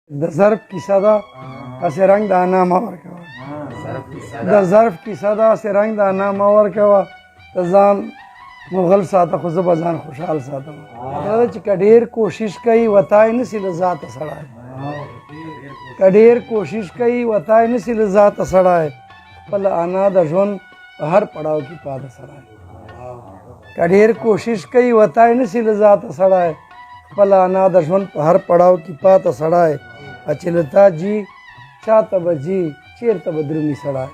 د ظرف کیسه ده هسې رنګ د انا مه ورکوه د ظرف کیسه ده هسې رنګ د انا مه ورکوه ته ځان مغل ساته خو زه به ځان خوشحال ساتم دا ده چې که ډېر کوشش کوي وتای نسي له ذاته سړی که ډېر کوشش کوي وتای نسي له ذاته سړی خپله انا د ژوند په هر پړاو کې پاته سړی که ډېر کوشش کوي وتای نسي له ذاته سړی خپله انا د ژوند په هر پړاو کې پاته سړی چې له تا جي چاته به جي چېرته به درومي سړی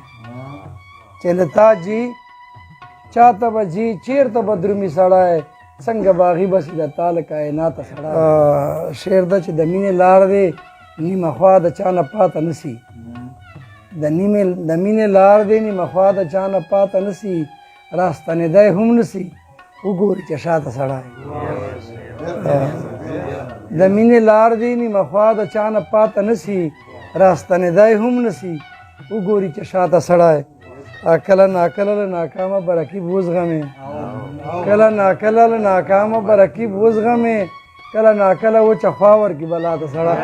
چې له تا جي چاته به جي چېرته به درومي سړی څنګه باغي بسي د تا له کائناته سړی شعر ده چې د مینې لار دی نیمه خوا د چا نه پاته نسي د مینې لار دی نیمه خوا د چا نه پاته نسي راستنېدی هم نسي وګوري چې شاته سړی د مینې لار دی نیمه خوا د چا نه پاته نسي راستنېدی هم نسي وګوري چې شاته سړی کله ناکله له ناکامه به رقیب وزغمې کله ناکله له ناکامه به رقیب وزغمې کله ناکله وچه خوا ورکي بلا ته سړی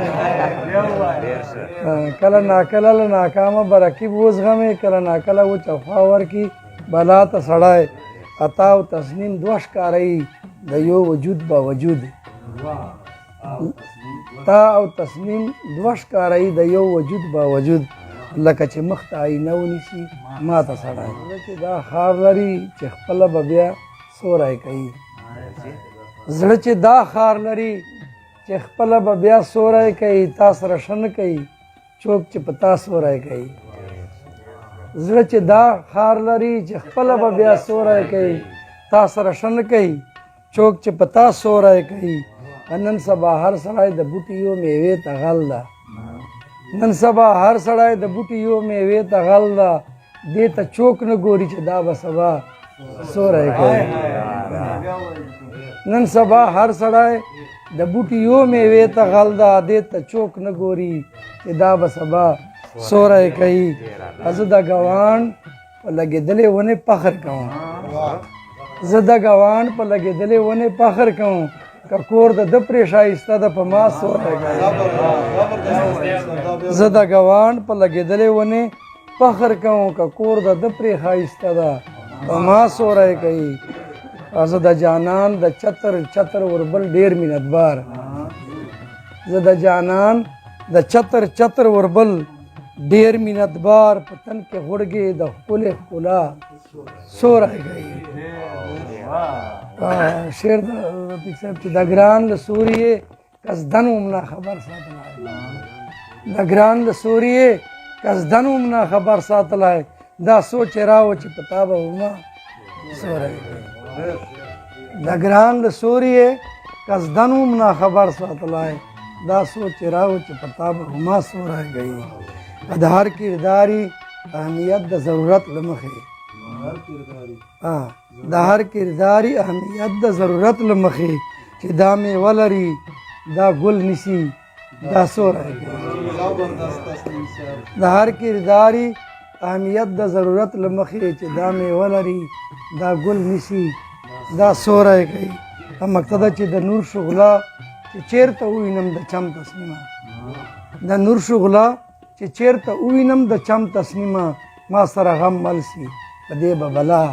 کله ناکله له ناکامه به رقیب وزغمې کله ناکله وچه خوا ورکي بلا ته سړی عطا او تسنیم دوه ښکارئ د یو وجود با وجود تا او تسنیم دوه ښکارئ د یو وجود با وجود لکه چې مخ ته آینه ونیسي ما ته سړی چې دا خار لري چې خپله به بیا سوری کوي زړه چې دا خار لري چې خپله به بیا سوری کوي تا سره ښه نه کوي چوک چې په تا سوری کوي زړه چې دا خار لري چې خپله به بیا سوری کوي تا سره ښه نه کوي چوک چې په تا سوری کوي نن سبا هر سړی د بوټي یو میوې ته غل ده نن سبا هر سړی د بوټي یو میوې ته غل ده دې ته چوک نه ګوري چې دا به سبا سوری کوي نن سبا هر سړی د بوټي یو میوې ته غل ده دې ته چوک نه ګوري چې دا به سبا سوری کوي زه د ګوان په لګېدلې ونې فخر کوم زه د ګوان په لګېدلې ونې فخر کوم که کور د ده پرې ښایسته ده په ما سوری کوي زه د ګوان په لګېدلې ونې فخر کوم که کور د ده پرې ښایسته ده په ما سوری کوي زه د جانان د چتر چتر وربل ډېر مینتبار زه د جانان د چتر چتر وربل ډېر مینتبار په تن کې غوړګې د ښکلې ښکلا سوری کوي شعر د رفیق صاحب چې د ګران له سوریې قصدن هم نه خبر ساتلی د ګران له سوریې قصدن هم نه خبر ساتلی دا سوچ یې راوه چې په تا به وما سوری کوي د ګران له سوریې قصدن هم نه خبر ساتلی دا سوچ یې راوه چې په تا به وما سوری کوي د هر کرداري اهمیت د ضرورت له مخې د هر کرداري اهمیت د ضرورت له مخې چې دا میوه لري دا ګل نیسي دا سوری کوي د هر کرداري اهمیت د ضرورت له مخې چې دا میوه لري دا ګل نیسي دا سوری کوي مقصد چې د نور شغله چې چېرته ووینم د چم تصنیمه د نور شغله چې چېرته ووینم د چم تصنیمه ما سره غم مل سي په دې به بلا